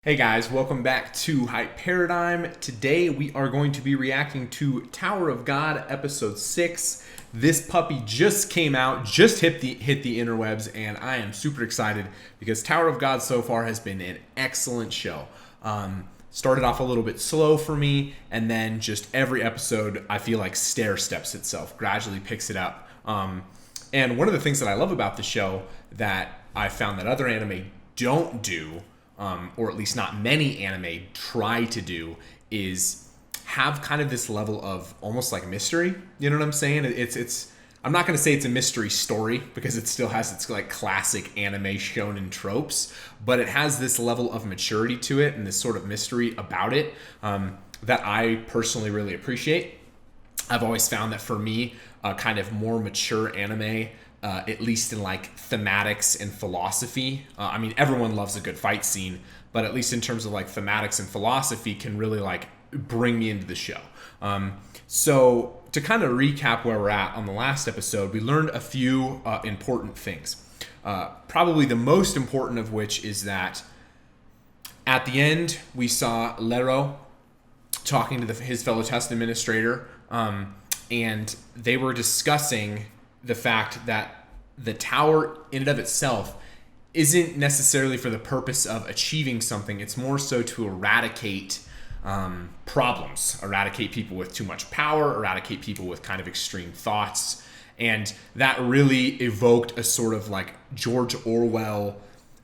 Hey guys, welcome back to Hype Paradigm. Today we are going to be reacting to Tower of God episode 6. This puppy just came out, just hit the interwebs, and I am super excited because Tower of God so far has been an excellent show. Started off a little bit slow for me, and then just every episode I feel like stair steps itself, gradually picks it up. And one of the things that I love about the show that I found that other anime don't do, or at least not many anime try to do, is have kind of this level of almost like mystery. You know what I'm saying? It's I'm not going to say it's a mystery story because it still has its like classic anime shonen tropes, but it has this level of maturity to it and this sort of mystery about it that I personally really appreciate. I've always found that for me, kind of more mature anime, at least in like thematics and philosophy. I mean, everyone loves a good fight scene, but at least in terms of like thematics and philosophy, can really like bring me into the show. So to kind of recap where we're at on the last episode, we learned a few important things. Probably the most important of which is that at the end we saw Lero talking to his fellow test administrator, and they were discussing the fact that the tower in and of itself isn't necessarily for the purpose of achieving something. It's more so to eradicate problems, eradicate people with too much power, eradicate people with kind of extreme thoughts. And that really evoked a sort of like George Orwell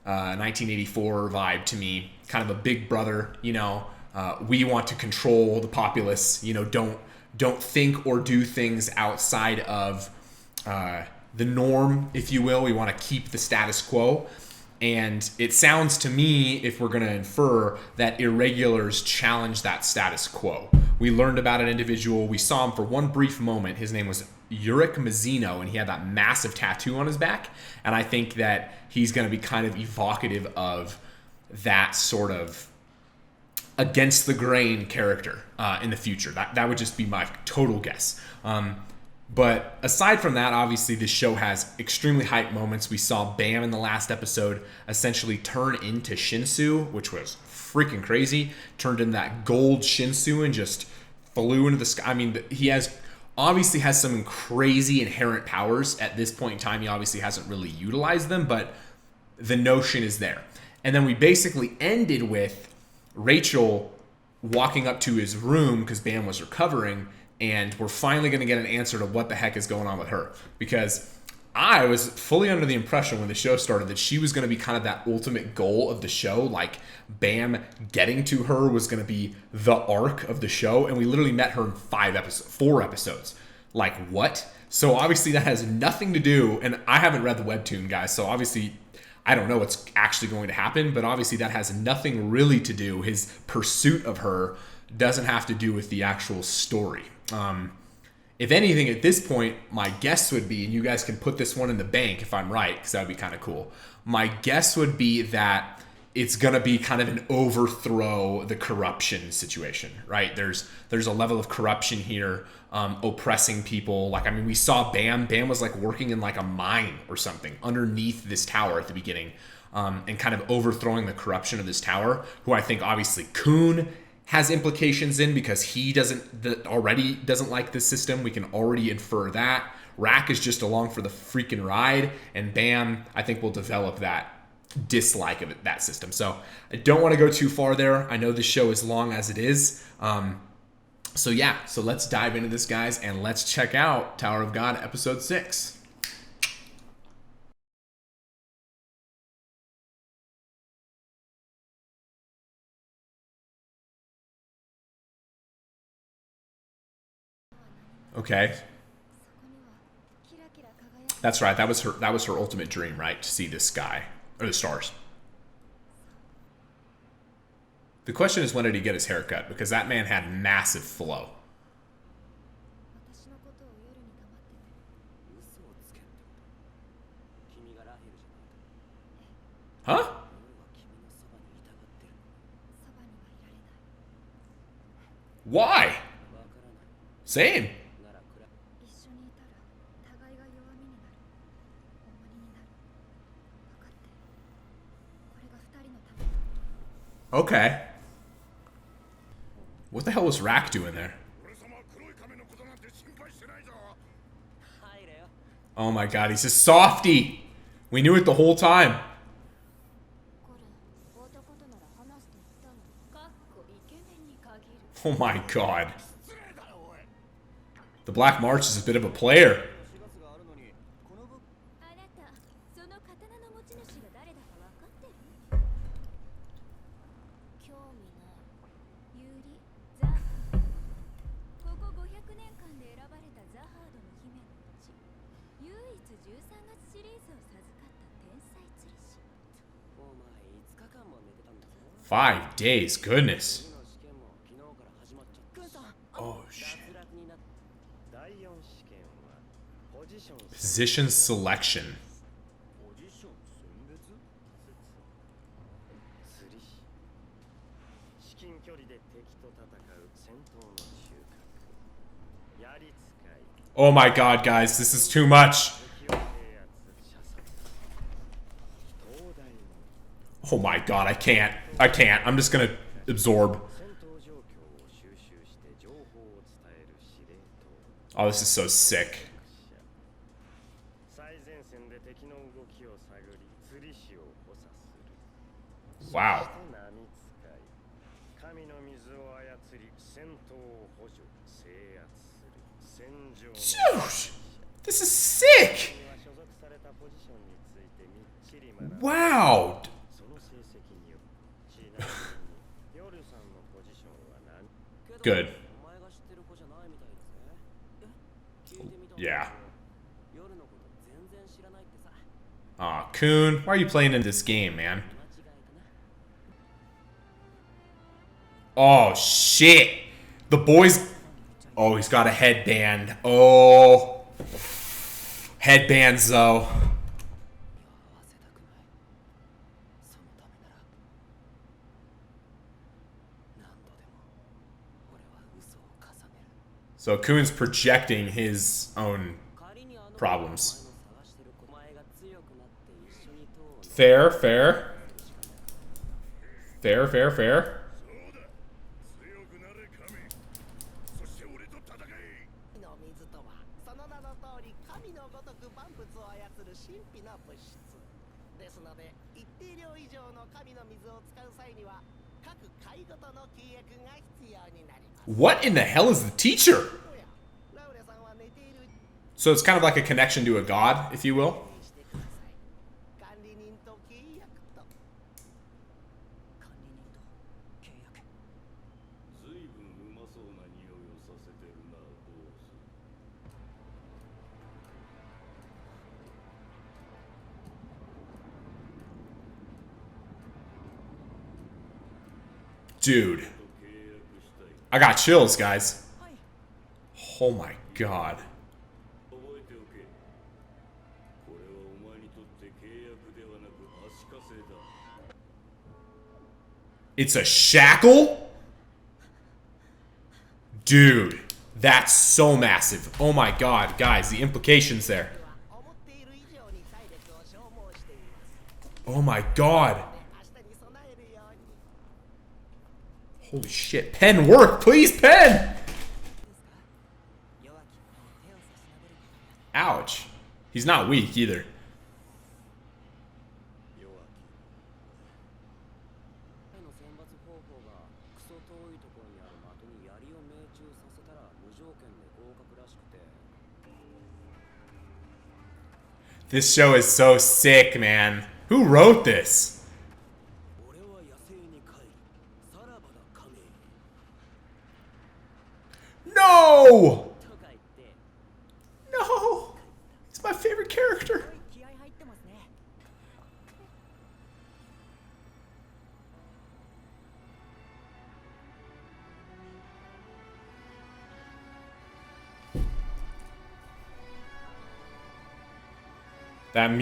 1984 vibe to me, kind of a big brother, we want to control the populace, don't think or do things outside of the norm, if you will. We want to keep the status quo. And it sounds to me, if we're going to infer, that irregulars challenge that status quo. We learned about an individual. We saw him for one brief moment. His name was Yurik Mizuno, and he had that massive tattoo on his back. And I think that he's going to be kind of evocative of that sort of against the grain character in the future. That would just be my total guess. But aside from that, obviously this show has extremely hype moments. We saw Bam in the last episode essentially turn into Shinsu, which was freaking crazy. Turned into that gold Shinsu and just flew into the sky. I mean, he obviously has some crazy inherent powers. At this point in time, he obviously hasn't really utilized them, but the notion is there. And then we basically ended with Rachel walking up to his room because Bam was recovering, and we're finally going to get an answer to what the heck is going on with her. Because I was fully under the impression when the show started that she was going to be kind of that ultimate goal of the show. Like Bam getting to her was going to be the arc of the show, and we literally met her in 4 episodes. Like what? So obviously that has nothing to do, and I haven't read the webtoon, guys, so obviously I don't know what's actually going to happen, but obviously that has nothing really to do. His pursuit of her doesn't have to do with the actual story. If anything, at this point, my guess would be, and you guys can put this one in the bank if I'm right, because that would be kind of cool. My guess would be that it's going to be kind of an overthrow the corruption situation, right? There's a level of corruption here, oppressing people. Like, I mean, we saw Bam was like working in like a mine or something underneath this tower at the beginning, and kind of overthrowing the corruption of this tower, who I think obviously Kun has implications in, because he already doesn't like this system. We can already infer that. Rack is just along for the freaking ride, and Bam, I think, will develop that dislike of that system. So I don't want to go too far there. I know this show is long as it is. So let's dive into this, guys, and let's check out Tower of God episode 6. Okay. That's right. That was her ultimate dream, right? To see the sky or the stars. The question is, when did he get his haircut? Because that man had massive flow. Huh? Why? Same. Okay. What the hell was Rack doing there? Oh my god, he's a softie! We knew it the whole time. Oh my god. The Black March is a bit of a player. Five days, goodness. Oh shit. Position selection. Oh my god, guys, this is too much. Oh my god, I can't. I'm just gonna absorb. Oh, this is so sick. Wow. Dude, this is sick. Wow. Good. Yeah. Aw, Coon, why are you playing in this game, man? Oh, shit. The boys... Oh, he's got a headband. Oh. Headbands, though. So Coon's projecting his own problems. Fair, fair. Fair, fair, fair. What in the hell is the teacher? So it's kind of like a connection to a god, if you will. Dude. I got chills, guys. Oh my god. It's a shackle? Dude, that's so massive. Oh my god, guys, the implications there. Oh my god. Holy shit. Pen work, please, pen! Ouch. He's not weak either. This show is so sick, man. Who wrote this? No! No! He's my favorite character. That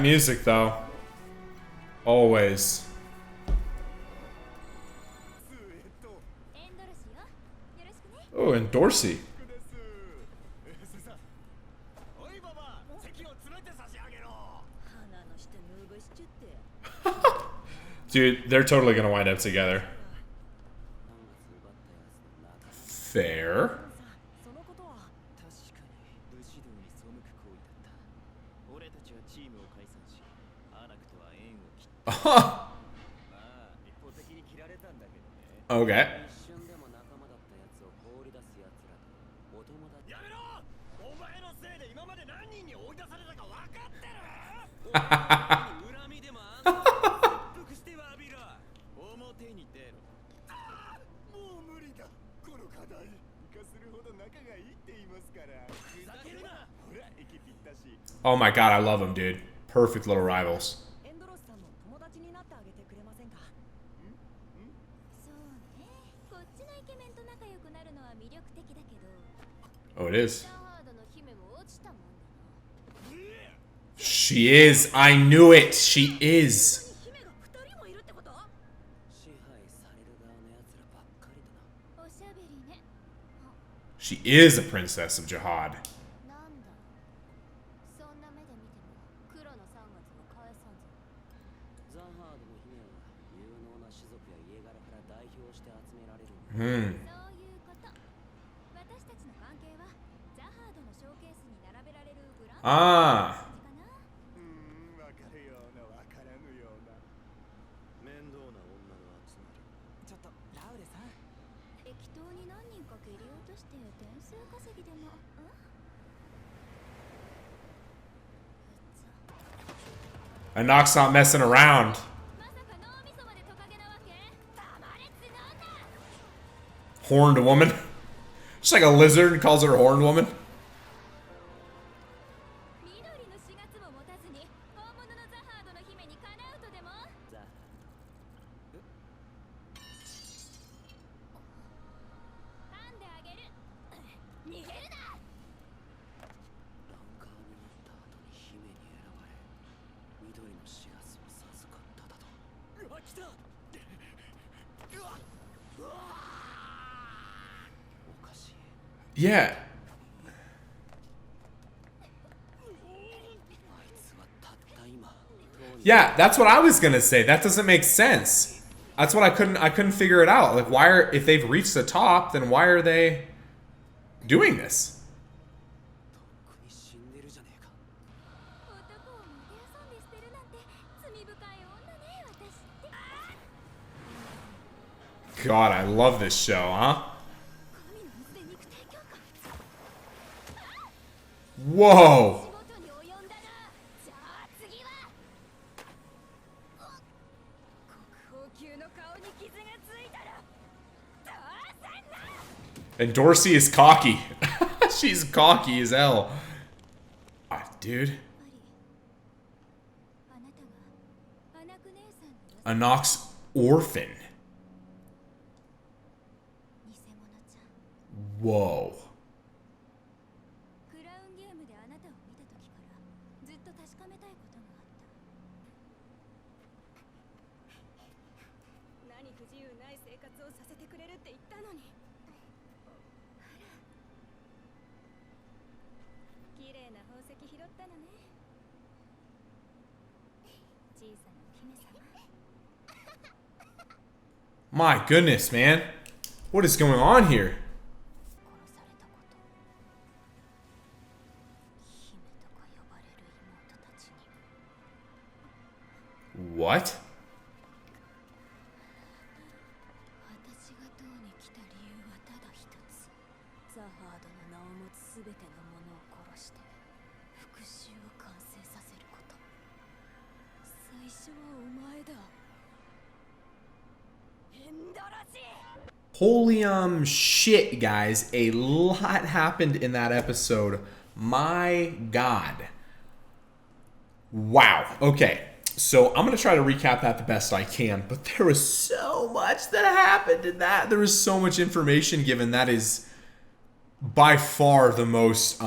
music though. Always. Oh, and Dorsey. Dude, they're totally gonna wind up together. Fair. Okay. Oh my god, I love them, dude. Perfect little rivals. Oh, it is. She is. I knew it. She is. She is a princess of Jihad. Ah. Anok's not messing around. Horned woman. Just like a lizard calls her a horned woman. Yeah. Yeah, that's what I was gonna say. That doesn't make sense. That's what I couldn't figure it out. Like, why are, if they've reached the top, then why are they doing this? God, I love this show, huh? Whoa! And Dorsey is cocky. She's cocky as hell. Dude. Anok's orphan. Whoa. My goodness, man. What is going on here? What? Holy shit, guys. A lot happened in that episode. My God. Wow. Okay. So I'm going to try to recap that the best I can, but there was so much that happened in that. There was so much information given. That is by far the most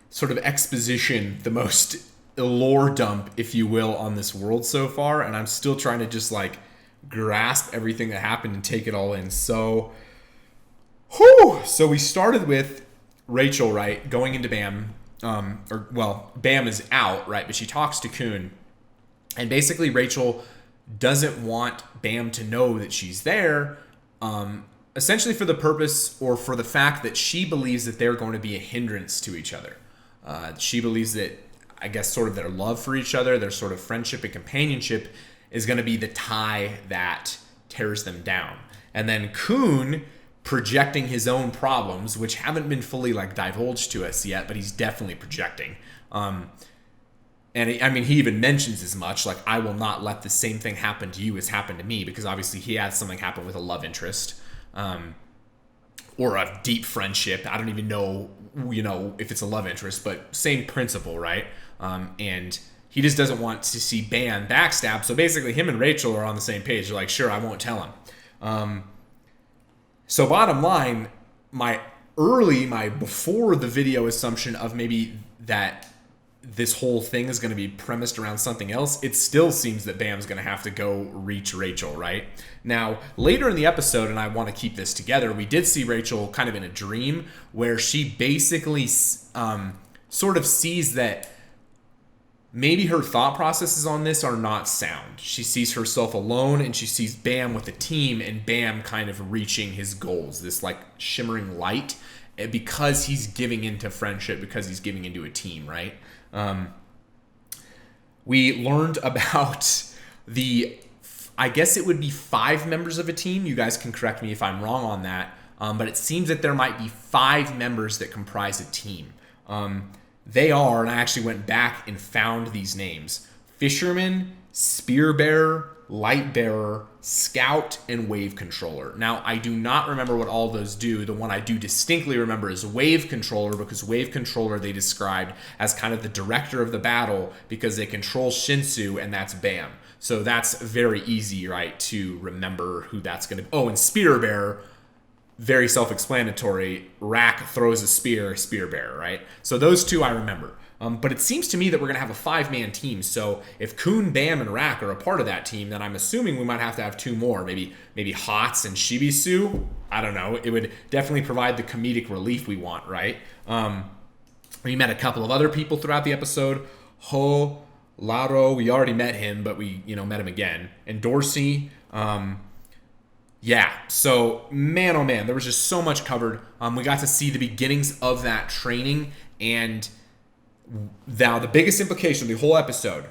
sort of exposition, the most lore dump, if you will, on this world so far. And I'm still trying to just like grasp everything that happened and take it all in. So, so we started with Rachel, right, going into Bam. Bam is out, right? But she talks to Khun. And basically Rachel doesn't want Bam to know that she's there, essentially for the purpose or for the fact that she believes that they're going to be a hindrance to each other. She believes that, I guess, sort of their love for each other, their sort of friendship and companionship is going to be the tie that tears them down. And then Khun projecting his own problems, which haven't been fully like divulged to us yet, but he's definitely projecting. And he even mentions as much, like, I will not let the same thing happen to you as happened to me, because obviously he had something happen with a love interest, or a deep friendship. I don't even know, if it's a love interest, but same principle, right? And he just doesn't want to see Bam backstab. So basically him and Rachel are on the same page. They're like, sure, I won't tell him. So bottom line, my before the video assumption of maybe that this whole thing is going to be premised around something else, it still seems that Bam's going to have to go reach Rachel, right? Now, later in the episode, and I want to keep this together, we did see Rachel kind of in a dream where she basically sort of sees that maybe her thought processes on this are not sound. She sees herself alone, and she sees Bam with a team, and Bam kind of reaching his goals, this like shimmering light, because he's giving into friendship, because he's giving into a team, right? We learned about I guess it would be 5 members of a team. You guys can correct me if I'm wrong on that. But it seems that there might be 5 members that comprise a team. They are, and I actually went back and found these names: Fisherman, Spear Bearer, Light Bearer, Scout, and Wave Controller. Now, I do not remember what all those do. The one I do distinctly remember is Wave Controller, because Wave Controller they described as kind of the director of the battle, because they control Shinsu, and that's Bam. So that's very easy, right, to remember who that's going to be. Oh, and Spear Bearer, very self-explanatory. Rack throws a spear, Spear Bearer, right? So those 2 I remember. But it seems to me that we're going to have a 5-man team. So if Khun, Bam, and Rack are a part of that team, then I'm assuming we might have to have 2 more. Maybe Hots and Shibisu. I don't know. It would definitely provide the comedic relief we want, right? We met a couple of other people throughout the episode. Ho Laro, we already met him, but we met him again. And Dorsey. Yeah, so man, oh man, there was just so much covered. We got to see the beginnings of that training, and now the biggest implication of the whole episode,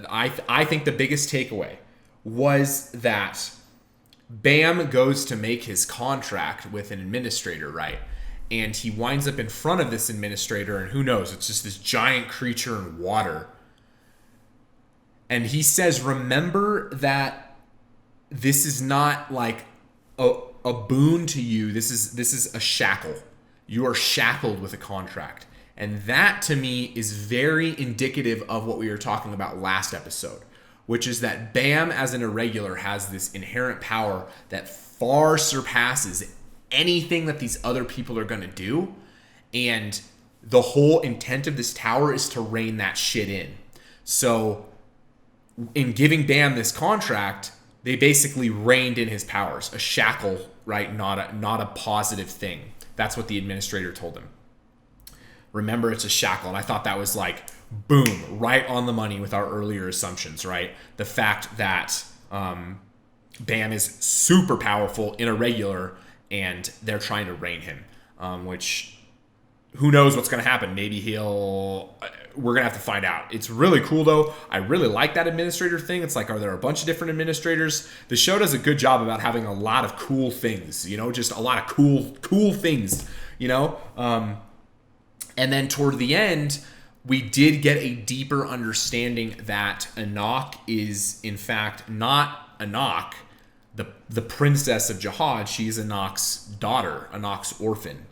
I think the biggest takeaway was that Bam goes to make his contract with an administrator, right? And he winds up in front of this administrator, and who knows, it's just this giant creature in water. And he says, remember that this is not like a boon to you. This is a shackle. You are shackled with a contract. And that, to me, is very indicative of what we were talking about last episode, which is that Bam, as an irregular, has this inherent power that far surpasses anything that these other people are going to do. And the whole intent of this tower is to rein that shit in. So in giving Bam this contract, they basically reined in his powers. A shackle, right? Not a positive thing. That's what the administrator told him. Remember, it's a shackle. And I thought that was like, boom, right on the money with our earlier assumptions, right? The fact that Bam is super powerful in a regular, and they're trying to rein him, which who knows what's going to happen. Maybe we're going to have to find out. It's really cool, though. I really like that administrator thing. It's like, are there a bunch of different administrators? The show does a good job about having a lot of cool things, just a lot of cool things, and then toward the end, we did get a deeper understanding that Anak is, in fact, not Anak, the princess of Jihad. She's Anak's daughter, Anak's orphan,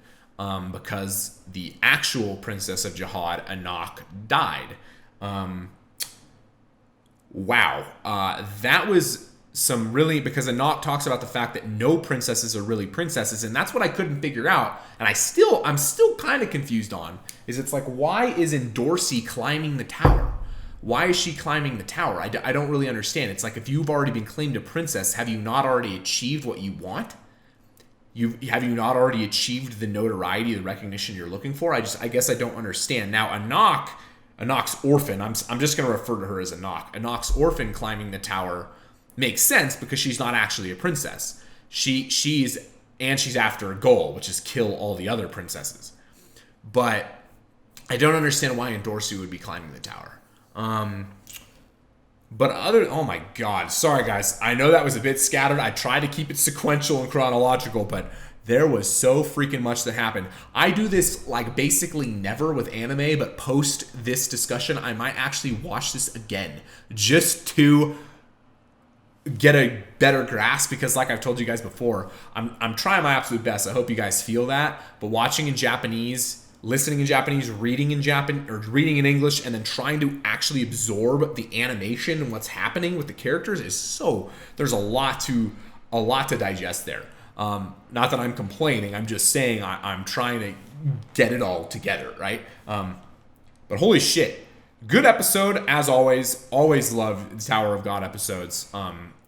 because the actual princess of Jihad, Anak, died. Wow. That was some really, because Anak talks about the fact that no princesses are really princesses, and that's what I couldn't figure out, and I'm still kind of confused on, is it's like, why isn't Dorsey climbing the tower? Why is she climbing the tower? I don't really understand. It's like, if you've already been claimed a princess, have you not already achieved what you want? Have you not already achieved the notoriety, the recognition you're looking for? I guess I don't understand. Now, Anak's orphan, I'm just going to refer to her as Anak. Anak's orphan climbing the tower makes sense because she's not actually a princess. She's after a goal, which is kill all the other princesses. But I don't understand why Endorsu would be climbing the tower. Oh my god, sorry guys. I know that was a bit scattered. I tried to keep it sequential and chronological, but there was so freaking much that happened. I do this like basically never with anime, but post this discussion, I might actually watch this again just to get a better grasp, because like I've told you guys before, I'm trying my absolute best. I hope you guys feel that. But watching in Japanese, listening in Japanese, reading in English, and then trying to actually absorb the animation and what's happening with the characters there's a lot to digest there. Not that I'm complaining, I'm just saying I'm trying to get it all together, right? But holy shit, good episode as always. Always love the Tower of God episodes.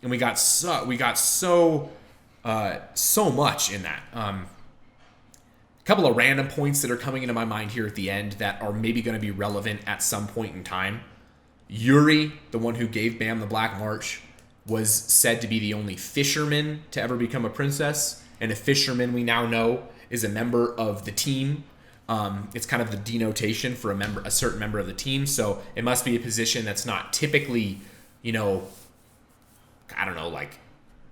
And we got so much in that. A couple of random points that are coming into my mind here at the end that are maybe going to be relevant at some point in time. Yuri, the one who gave Bam the Black March, was said to be the only fisherman to ever become a princess. And a fisherman, we now know, is a member of the team. It's kind of the denotation for a certain member of the team. So it must be a position that's not typically, I don't know, like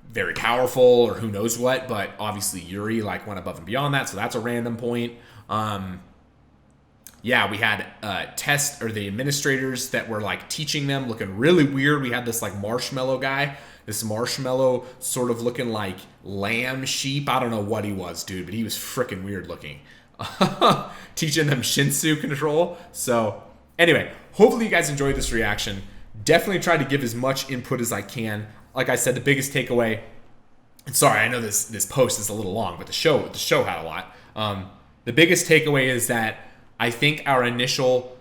very powerful or who knows what, but obviously Yuri like went above and beyond that, so that's a random point. Yeah, we had the administrators that were like teaching them looking really weird. We had this like marshmallow guy, this marshmallow sort of looking like lamb sheep. I don't know what he was, dude, but he was freaking weird looking. Teaching them Shinsu control. So anyway, hopefully you guys enjoyed this reaction. Definitely tried to give as much input as I can. Like I said, the biggest takeaway, and sorry, I know this post is a little long, but the show had a lot. The biggest takeaway is that I think our initial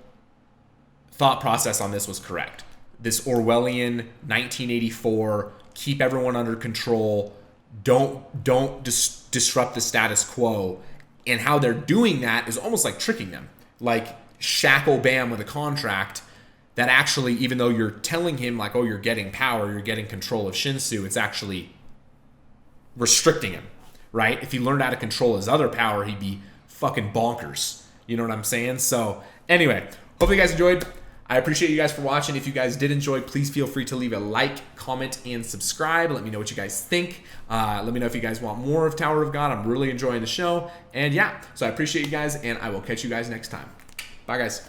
thought process on this was correct. This Orwellian 1984, keep everyone under control, don't disrupt the status quo, and how they're doing that is almost like tricking them. Like shackle Bam with a contract that actually, even though you're telling him like, oh, you're getting power, you're getting control of Shinsu, it's actually restricting him, right? If he learned how to control his other power, he'd be fucking bonkers. You know what I'm saying? So anyway, hopefully you guys enjoyed. I appreciate you guys for watching. If you guys did enjoy, please feel free to leave a like, comment, and subscribe. Let me know what you guys think. Let me know if you guys want more of Tower of God. I'm really enjoying the show. And yeah, so I appreciate you guys, and I will catch you guys next time. Bye, guys.